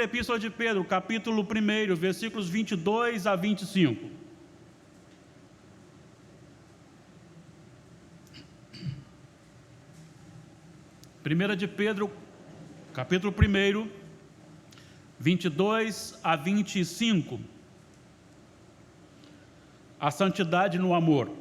Epístola de Pedro, capítulo 1, versículos 22 a 25. Primeira de Pedro, capítulo 1, 22 a 25. A santidade no amor.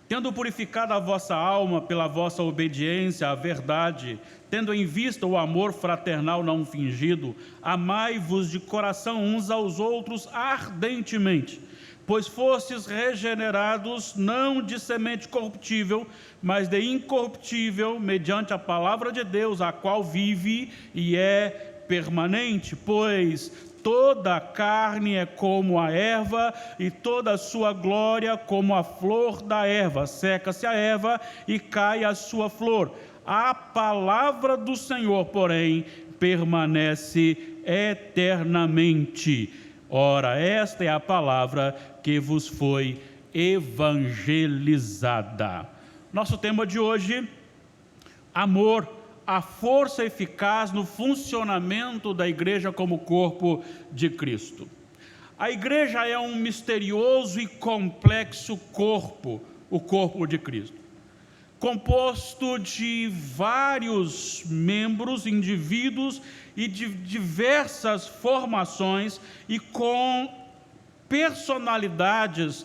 Tendo purificado a vossa alma pela vossa obediência à verdade, tendo em vista o amor fraternal não fingido, amai-vos de coração uns aos outros ardentemente, pois fostes regenerados não de semente corruptível, mas de incorruptível, mediante a palavra de Deus, a qual vive e é permanente. Pois toda a carne é como a erva, e toda a sua glória como a flor da erva. Seca-se a erva e cai a sua flor. A palavra do Senhor, porém, permanece eternamente. Ora, esta é a palavra que vos foi evangelizada. Nosso tema de hoje: amor, a força eficaz no funcionamento da igreja como corpo de Cristo. A igreja é um misterioso e complexo corpo, o corpo de Cristo, composto de vários membros, indivíduos e de diversas formações e com personalidades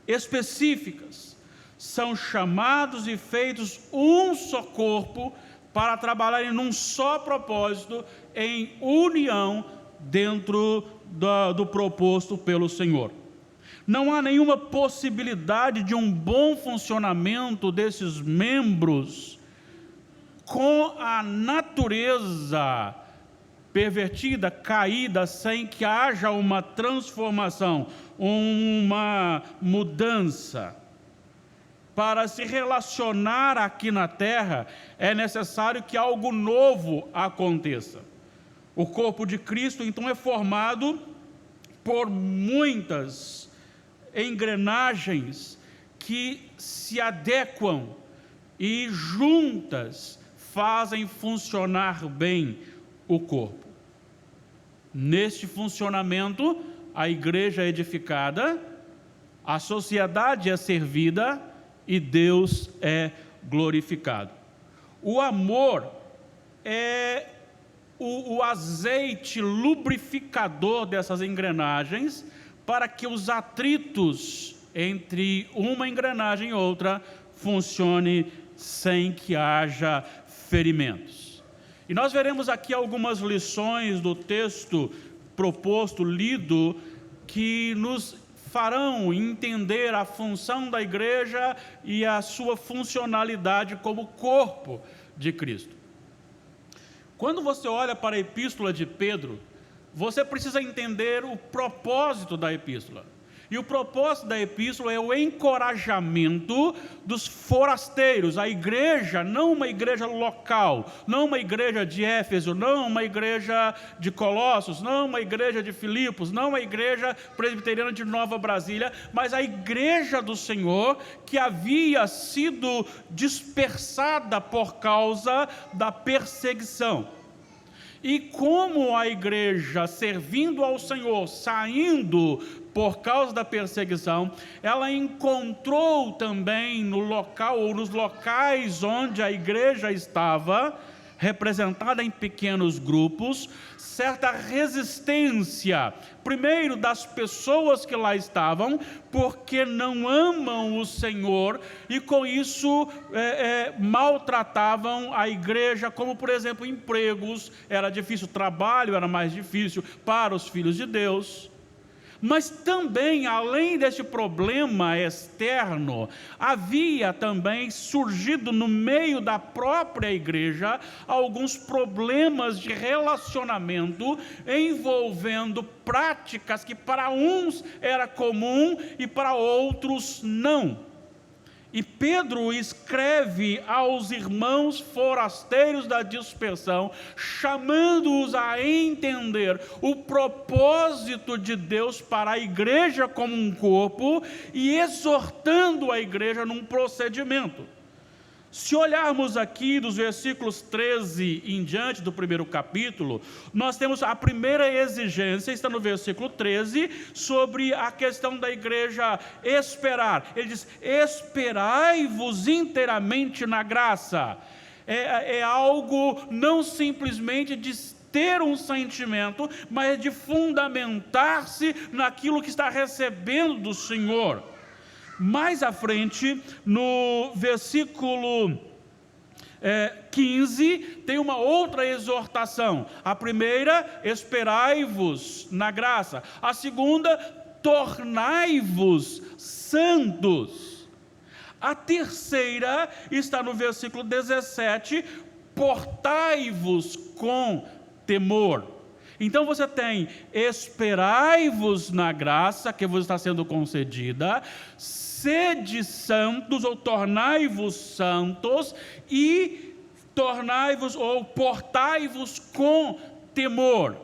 específicas. São chamados e feitos um só corpo para trabalharem num só propósito, em união dentro do proposto pelo Senhor. Não há nenhuma possibilidade de um bom funcionamento desses membros com a natureza pervertida, caída, sem que haja uma transformação, uma mudança. Para se relacionar aqui na terra, é necessário que algo novo aconteça. O corpo de Cristo, então, é formado por muitas engrenagens que se adequam e juntas fazem funcionar bem o corpo. Neste funcionamento, a igreja é edificada, a sociedade é servida e Deus é glorificado. O amor é o azeite lubrificador dessas engrenagens, para que os atritos entre uma engrenagem e outra funcione sem que haja ferimentos. E nós veremos aqui algumas lições do texto proposto, lido, que nos farão entender a função da igreja e a sua funcionalidade como corpo de Cristo. Quando você olha para a epístola de Pedro, você precisa entender o propósito da epístola. E o propósito da epístola é o encorajamento dos forasteiros. A igreja, não uma igreja local, não uma igreja de Éfeso, não uma igreja de Colossos, não uma igreja de Filipos, não uma igreja presbiteriana de Nova Brasília, mas a igreja do Senhor, que havia sido dispersada por causa da perseguição. E como a igreja, servindo ao Senhor, saindo por causa da perseguição, ela encontrou também no local, ou nos locais onde a igreja estava, representada em pequenos grupos, certa resistência, primeiro das pessoas que lá estavam, porque não amam o Senhor, e com isso maltratavam a igreja, como por exemplo empregos, era difícil, trabalho era mais difícil para os filhos de Deus. Mas também, além desse problema externo, havia também surgido no meio da própria igreja alguns problemas de relacionamento envolvendo práticas que para uns era comum e para outros não. E Pedro escreve aos irmãos forasteiros da dispersão, chamando-os a entender o propósito de Deus para a igreja como um corpo e exortando a igreja num procedimento. Se olharmos aqui dos versículos 13 em diante do primeiro capítulo, nós temos a primeira exigência, está no versículo 13, sobre a questão da igreja esperar. Ele diz: esperai-vos inteiramente na graça. É algo não simplesmente de ter um sentimento, mas de fundamentar-se naquilo que está recebendo do Senhor. Mais à frente, no versículo 15, tem uma outra exortação. A primeira, esperai-vos na graça. A segunda, tornai-vos santos. A terceira está no versículo 17, portai-vos com temor. Então você tem: esperai-vos na graça que vos está sendo concedida, sede santos, ou tornai-vos santos, e tornai-vos ou portai-vos com temor.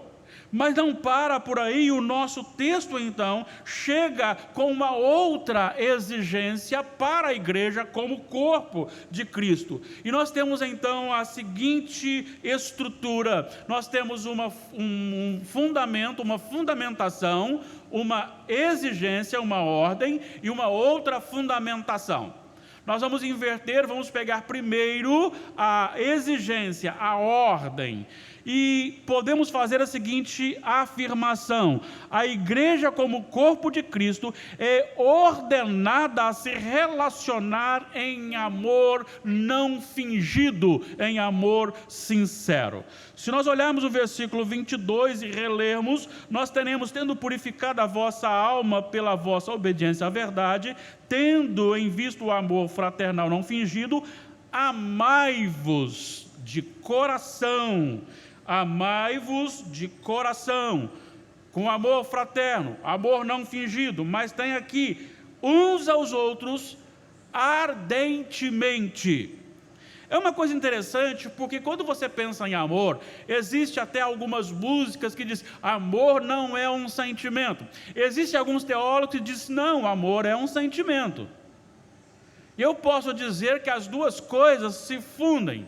Mas não para por aí. O nosso texto então chega com uma outra exigência para a igreja como corpo de Cristo. E nós temos então a seguinte estrutura: nós temos um fundamento, uma fundamentação, uma exigência, uma ordem e uma outra fundamentação. Nós vamos inverter, vamos pegar primeiro a exigência, a ordem, e podemos fazer a seguinte afirmação: a igreja como corpo de Cristo é ordenada a se relacionar em amor não fingido, em amor sincero. Se nós olharmos o versículo 22 e relermos, nós teremos: tendo purificado a vossa alma pela vossa obediência à verdade, tendo em vista o amor fraternal não fingido, amai-vos de coração. Amai-vos de coração, com amor fraterno, amor não fingido, mas tem aqui: uns aos outros ardentemente. É uma coisa interessante, porque quando você pensa em amor, existe até algumas músicas que dizem: amor não é um sentimento. Existem alguns teólogos que dizem: não, amor é um sentimento. E eu posso dizer que as duas coisas se fundem.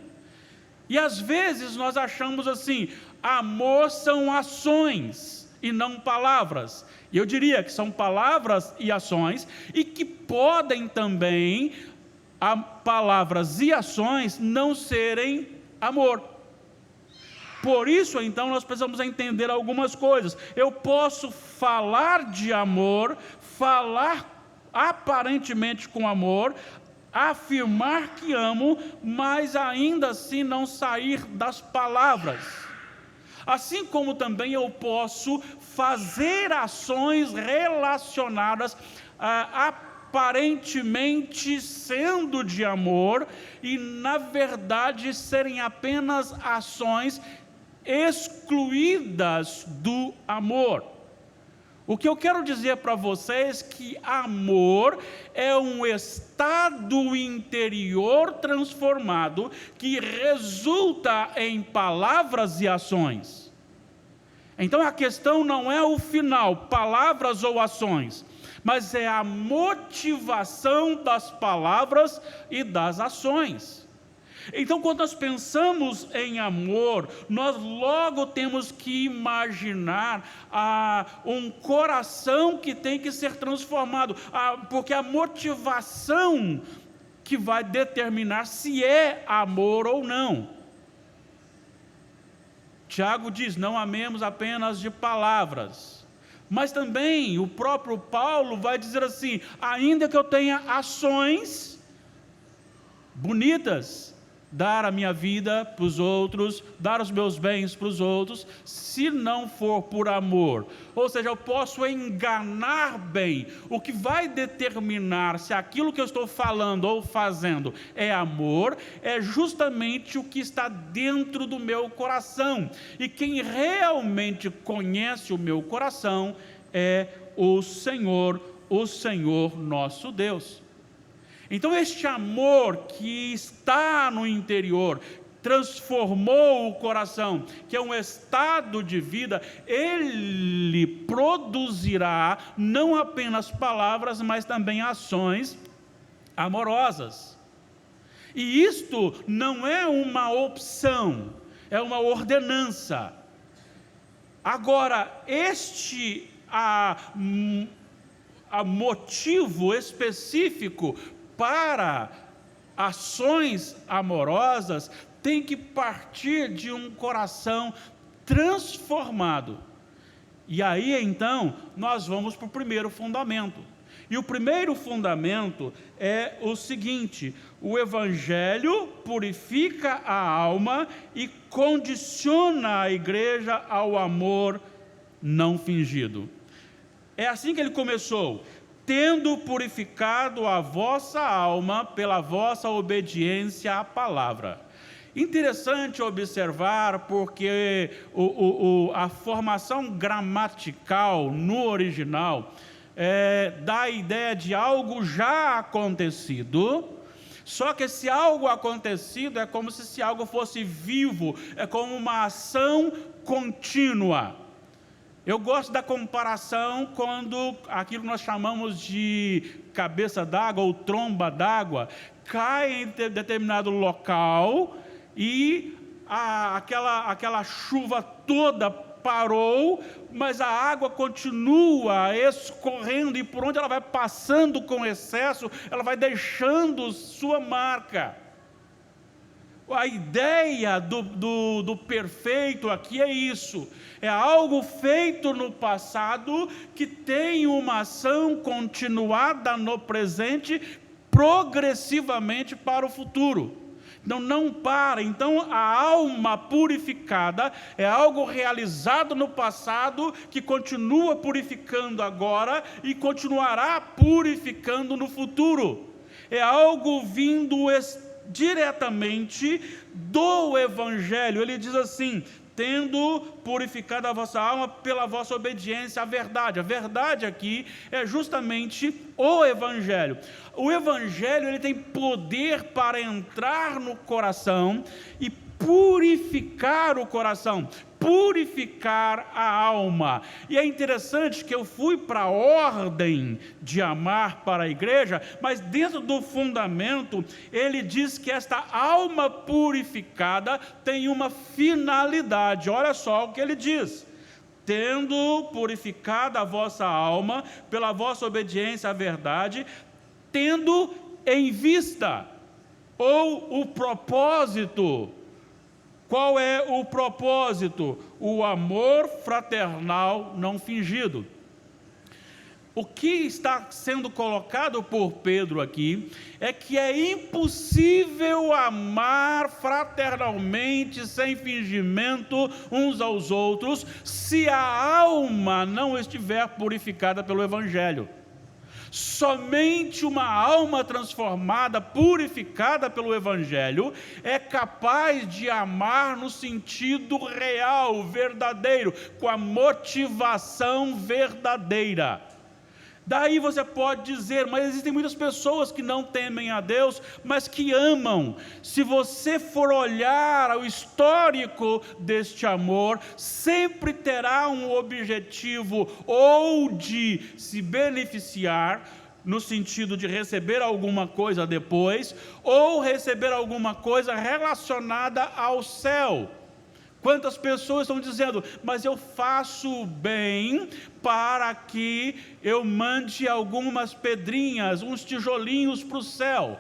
E às vezes nós achamos assim: amor são ações e não palavras. E eu diria que são palavras e ações, e que podem também, palavras e ações, não serem amor. Por isso, então, nós precisamos entender algumas coisas. Eu posso falar de amor, falar aparentemente com amor, afirmar que amo, mas ainda assim não sair das palavras. Assim como também eu posso fazer ações relacionadas aparentemente sendo de amor, e na verdade serem apenas ações excluídas do amor. O que eu quero dizer para vocês é que amor é um estado interior transformado que resulta em palavras e ações. Então a questão não é o final, palavras ou ações, mas é a motivação das palavras e das ações. Então, quando nós pensamos em amor, nós logo temos que imaginar um coração que tem que ser transformado, porque a motivação que vai determinar se é amor ou não. Tiago diz: não amemos apenas de palavras. Mas também o próprio Paulo vai dizer assim: ainda que eu tenha ações bonitas, dar a minha vida para os outros, dar os meus bens para os outros, se não for por amor, ou seja, eu posso enganar bem. O que vai determinar se aquilo que eu estou falando ou fazendo é amor, é justamente o que está dentro do meu coração, e quem realmente conhece o meu coração é o Senhor nosso Deus. Então este amor que está no interior, transformou o coração, que é um estado de vida, ele produzirá não apenas palavras, mas também ações amorosas. E isto não é uma opção, é uma ordenança. Agora, motivo específico para ações amorosas tem que partir de um coração transformado. E aí, então, nós vamos para o primeiro fundamento. E o primeiro fundamento é o seguinte: o Evangelho purifica a alma e condiciona a igreja ao amor não fingido. É assim que ele começou: tendo purificado a vossa alma pela vossa obediência à palavra. Interessante observar, porque a formação gramatical no original dá a ideia de algo já acontecido, só que esse algo acontecido é como se esse algo fosse vivo, é como uma ação contínua. Eu gosto da comparação quando aquilo que nós chamamos de cabeça d'água ou tromba d'água cai em determinado local e aquela chuva toda parou, mas a água continua escorrendo e por onde ela vai passando com excesso, ela vai deixando sua marca. A ideia do perfeito aqui é isso: é algo feito no passado que tem uma ação continuada no presente, progressivamente para o futuro. Não para. Então a alma purificada é algo realizado no passado que continua purificando agora e continuará purificando no futuro. É algo vindo diretamente do Evangelho. Ele diz assim: tendo purificado a vossa alma pela vossa obediência à verdade. A verdade aqui é justamente o Evangelho. O Evangelho, ele tem poder para entrar no coração e purificar o coração, purificar a alma. E é interessante que eu fui para a ordem de amar para a igreja, mas dentro do fundamento, ele diz que esta alma purificada tem uma finalidade. Olha só o que ele diz: tendo purificado a vossa alma pela vossa obediência à verdade, tendo em vista, ou o propósito. Qual é o propósito? O amor fraternal não fingido. O que está sendo colocado por Pedro aqui é que é impossível amar fraternalmente, sem fingimento uns aos outros, se a alma não estiver purificada pelo Evangelho. Somente uma alma transformada, purificada pelo Evangelho, é capaz de amar no sentido real, verdadeiro, com a motivação verdadeira. Daí você pode dizer: mas existem muitas pessoas que não temem a Deus, mas que amam. Se você for olhar o histórico deste amor, sempre terá um objetivo, ou de se beneficiar, no sentido de receber alguma coisa depois, ou receber alguma coisa relacionada ao céu. Quantas pessoas estão dizendo: mas eu faço bem para que eu mande algumas pedrinhas, uns tijolinhos para o céu,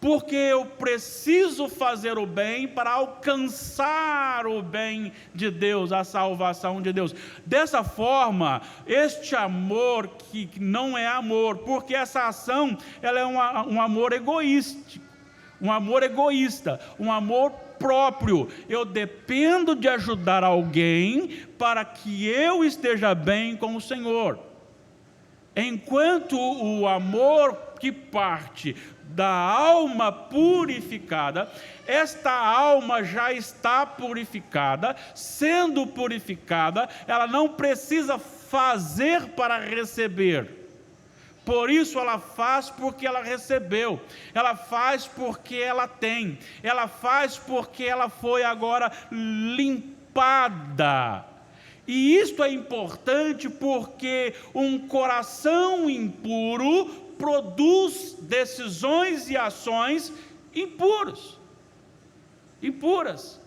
porque eu preciso fazer o bem para alcançar o bem de Deus, a salvação de Deus. Dessa forma, este amor que não é amor, porque essa ação ela é um amor egoísta, um amor próprio. Eu dependo de ajudar alguém para que eu esteja bem com o Senhor. Enquanto o amor que parte da alma purificada, esta alma já está purificada. Sendo purificada, ela não precisa fazer para receber. Por isso ela faz porque ela recebeu, ela faz porque ela tem, ela faz porque ela foi agora limpada. E isto é importante porque um coração impuro produz decisões e ações impuros, impuras.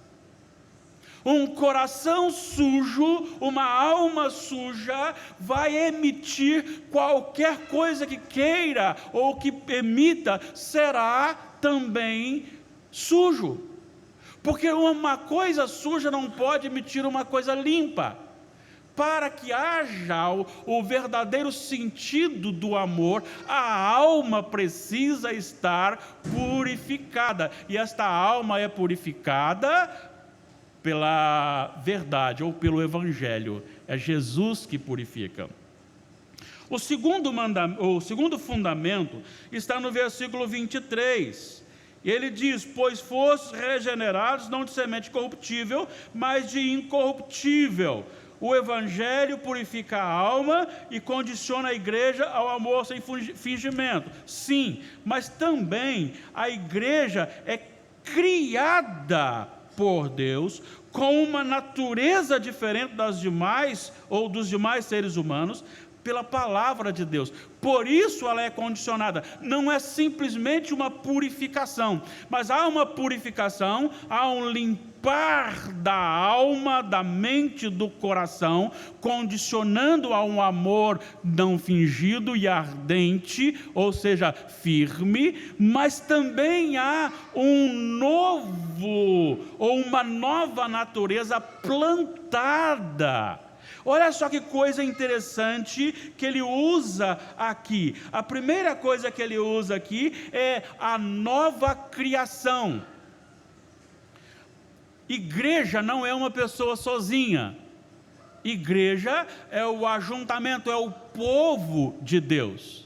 Um coração sujo, uma alma suja, vai emitir qualquer coisa que queira ou que emita, será também sujo. Porque uma coisa suja não pode emitir uma coisa limpa. Para que haja o verdadeiro sentido do amor, a alma precisa estar purificada. E esta alma é purificada pela verdade ou pelo Evangelho. É Jesus que purifica. O segundo fundamento está no versículo 23. Ele diz: pois fostes regenerados não de semente corruptível, mas de incorruptível. O Evangelho purifica a alma e condiciona a igreja ao amor sem fingimento. Sim, mas também a igreja é criada por Deus com uma natureza diferente das demais ou dos demais seres humanos pela palavra de Deus. Por isso ela é condicionada. Não é simplesmente uma purificação, mas há uma purificação, há um limpar da alma, da mente, do coração, condicionando a um amor não fingido e ardente, ou seja, firme, mas também há um novo ou uma nova natureza plantada. Olha só que coisa interessante que ele usa aqui. A primeira coisa que ele usa aqui é a nova criação. Igreja não é uma pessoa sozinha. Igreja é o ajuntamento, é o povo de Deus.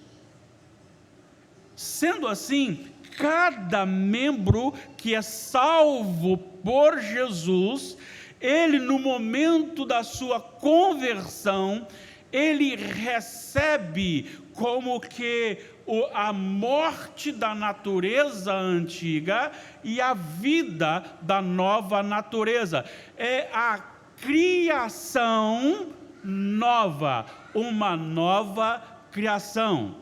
Sendo assim, cada membro que é salvo por Jesus, ele, no momento da sua conversão, ele recebe como que a morte da natureza antiga e a vida da nova natureza. É a criação nova, uma nova criação.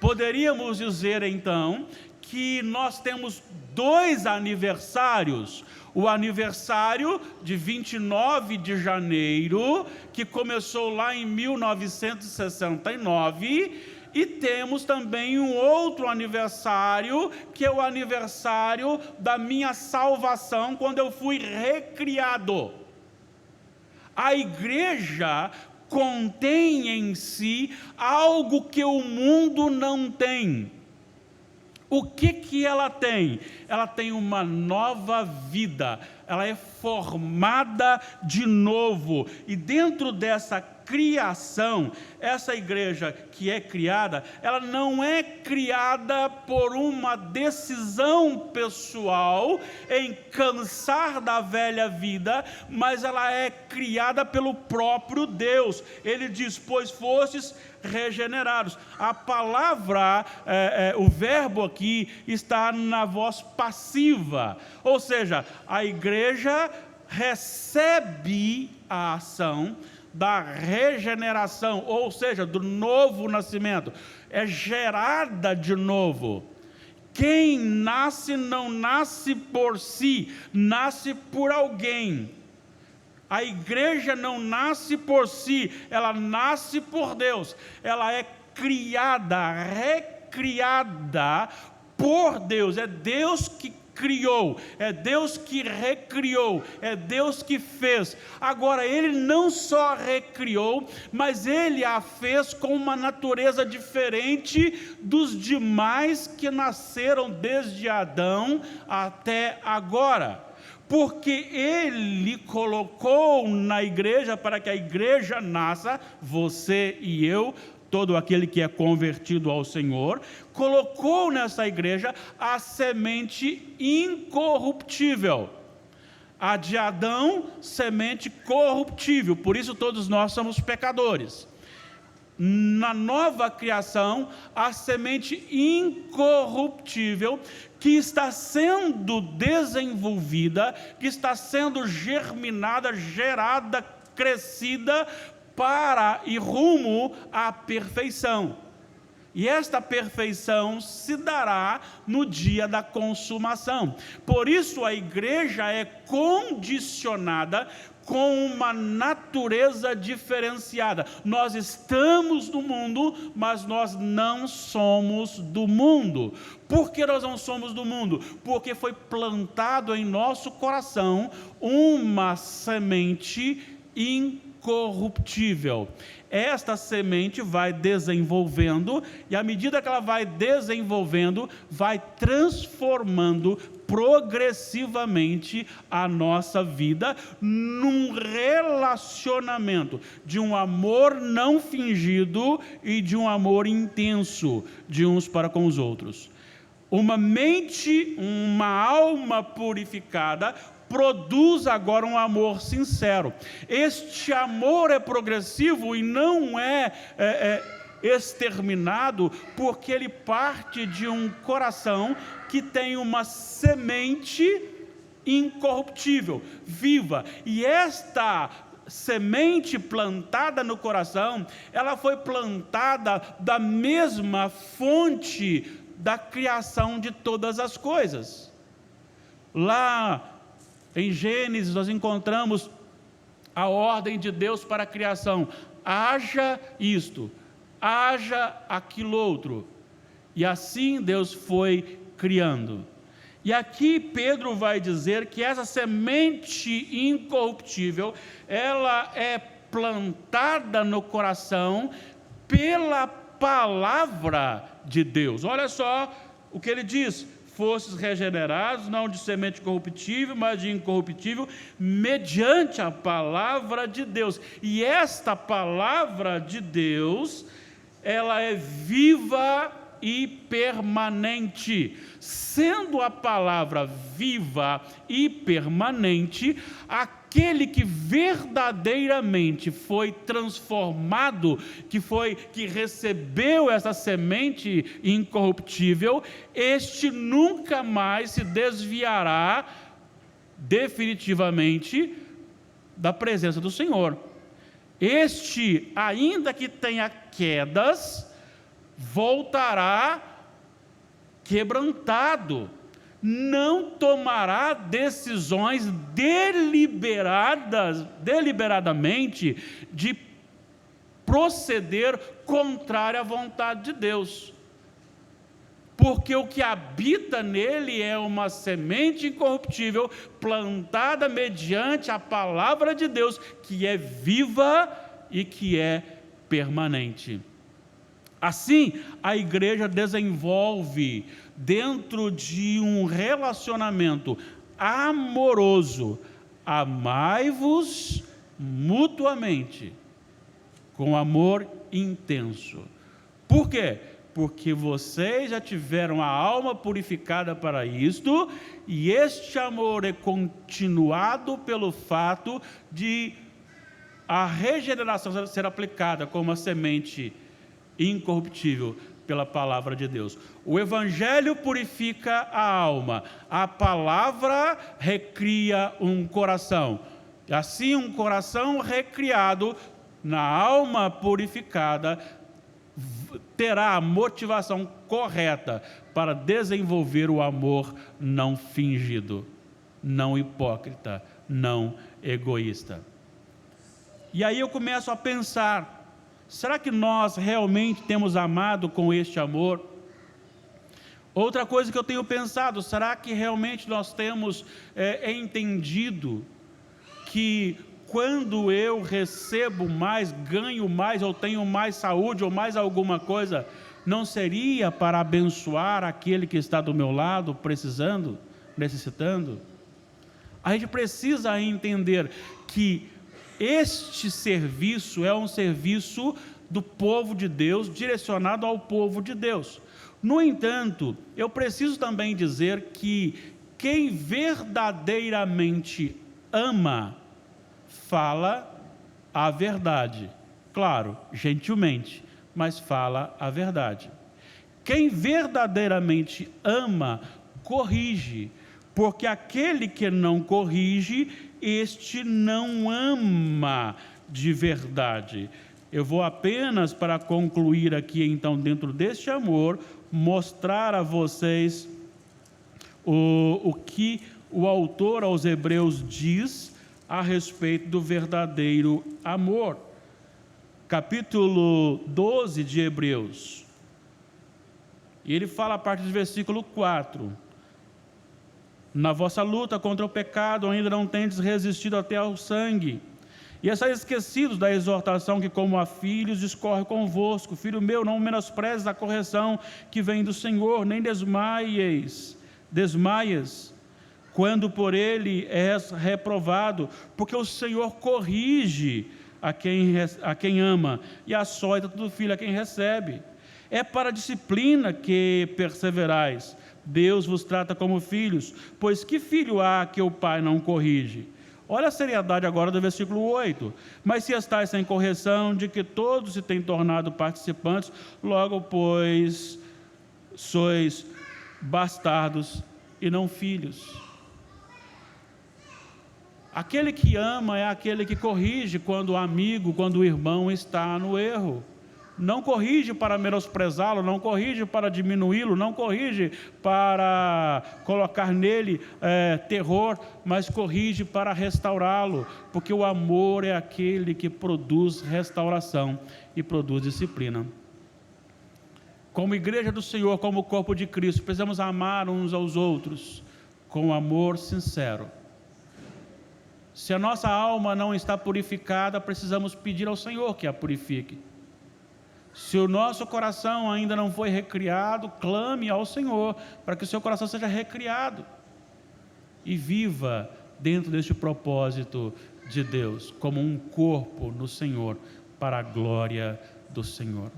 Poderíamos dizer, então, que nós temos 2 aniversários. O aniversário de 29 de janeiro, que começou lá em 1969, e temos também um outro aniversário, que é o aniversário da minha salvação, quando eu fui recriado. A igreja contém em si algo que o mundo não tem. O que ela tem? Ela tem uma nova vida, ela é formada de novo, e dentro dessa criação, essa igreja que é criada, ela não é criada por uma decisão pessoal em cansar da velha vida, mas ela é criada pelo próprio Deus. Ele diz: pois fostes regenerados. A palavra, o verbo aqui está na voz passiva, ou seja, a igreja recebe a ação da regeneração, ou seja, do novo nascimento, é gerada de novo. Quem nasce não nasce por si, nasce por alguém. A igreja não nasce por si, ela nasce por Deus. Ela é criada, recriada por Deus. É Deus que criou, é Deus que recriou, é Deus que fez. Agora, Ele não só recriou, mas Ele a fez com uma natureza diferente dos demais que nasceram desde Adão até agora. Porque Ele colocou na igreja, para que a igreja nasça, você e eu, todo aquele que é convertido ao Senhor, colocou nessa igreja a semente incorruptível. A de Adão, semente corruptível, por isso todos nós somos pecadores. Na nova criação, a semente incorruptível, que está sendo desenvolvida, que está sendo germinada, gerada, crescida, para e rumo à perfeição. E esta perfeição se dará no dia da consumação. Por isso a igreja é condicionada com uma natureza diferenciada. Nós estamos no mundo, mas nós não somos do mundo. Por que nós não somos do mundo? Porque foi plantado em nosso coração uma semente incorruptível. Esta semente vai desenvolvendo, e à medida que ela vai desenvolvendo, vai transformando progressivamente a nossa vida num relacionamento de um amor não fingido e de um amor intenso de uns para com os outros. Uma mente, uma alma purificada produz agora um amor sincero. Este amor é progressivo e não é exterminado, porque ele parte de um coração que tem uma semente incorruptível, viva. E esta semente plantada no coração, ela foi plantada da mesma fonte da criação de todas as coisas. Lá em Gênesis nós encontramos a ordem de Deus para a criação: haja isto, haja aquilo outro. E assim Deus foi criando. E aqui Pedro vai dizer que essa semente incorruptível, ela é plantada no coração pela palavra de Deus. Olha só o que ele diz: fostes regenerados, não de semente corruptível, mas de incorruptível, mediante a palavra de Deus. E esta palavra de Deus, ela é viva e permanente. Sendo a palavra viva e permanente, aquele que verdadeiramente foi transformado, que recebeu essa semente incorruptível, este nunca mais se desviará definitivamente da presença do Senhor. Este, ainda que tenha quedas, voltará quebrantado, não tomará decisões deliberadamente de proceder contrário à vontade de Deus, porque o que habita nele é uma semente incorruptível, plantada mediante a palavra de Deus, que é viva e que é permanente. Assim, a igreja desenvolve, dentro de um relacionamento amoroso, amai-vos mutuamente, com amor intenso. Por quê? Porque vocês já tiveram a alma purificada para isto, e este amor é continuado pelo fato de a regeneração ser aplicada como uma semente incorruptível pela palavra de Deus. O Evangelho purifica a alma, a palavra recria um coração. Assim, um coração recriado na alma purificada terá a motivação correta para desenvolver o amor não fingido, não hipócrita, não egoísta. E aí eu começo a pensar: será que nós realmente temos amado com este amor? Outra coisa que eu tenho pensado: será que realmente nós temos entendido que quando eu recebo mais, ganho mais, ou tenho mais saúde, ou mais alguma coisa, não seria para abençoar aquele que está do meu lado, precisando, necessitando? A gente precisa entender que este serviço é um serviço do povo de Deus, direcionado ao povo de Deus. No entanto, eu preciso também dizer que quem verdadeiramente ama, fala a verdade. Claro, gentilmente, mas fala a verdade. Quem verdadeiramente ama, corrige, porque aquele que não corrige, este não ama de verdade. Eu vou apenas, para concluir aqui, então, dentro deste amor, mostrar a vocês o que o autor aos Hebreus diz a respeito do verdadeiro amor. Capítulo 12 de Hebreus. E ele fala a partir do versículo 4. Na vossa luta contra o pecado ainda não tendes resistido até ao sangue. E estáis esquecidos da exortação que, como a filhos, discorre convosco. Filho meu, não menosprezes a correção que vem do Senhor, nem desmaies, quando por ele és reprovado, porque o Senhor corrige a quem ama, e açoita todo filho a quem recebe. É para a disciplina que perseverais. Deus vos trata como filhos, pois que filho há que o pai não corrige? Olha a seriedade agora do versículo 8. Mas se estáis sem correção, de que todos se têm tornado participantes, logo, pois, sois bastardos e não filhos. Aquele que ama é aquele que corrige quando o amigo, quando o irmão está no erro. Não corrige para menosprezá-lo, não corrige para diminuí-lo, não corrige para colocar nele terror, mas corrige para restaurá-lo, porque o amor é aquele que produz restauração e produz disciplina. Como igreja do Senhor, como corpo de Cristo, precisamos amar uns aos outros com amor sincero. Se a nossa alma não está purificada, precisamos pedir ao Senhor que a purifique. Se o nosso coração ainda não foi recriado, clame ao Senhor para que o seu coração seja recriado e viva dentro deste propósito de Deus, como um corpo no Senhor, para a glória do Senhor.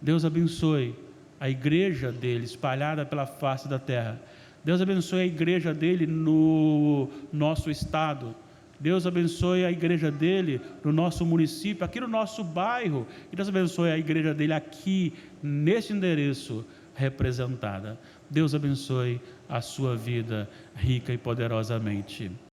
Deus abençoe a igreja dele espalhada pela face da terra. Deus abençoe a igreja dele no nosso estado. Deus abençoe a igreja dele no nosso município, aqui no nosso bairro. E Deus abençoe a igreja dele aqui, neste endereço representada. Deus abençoe a sua vida rica e poderosamente.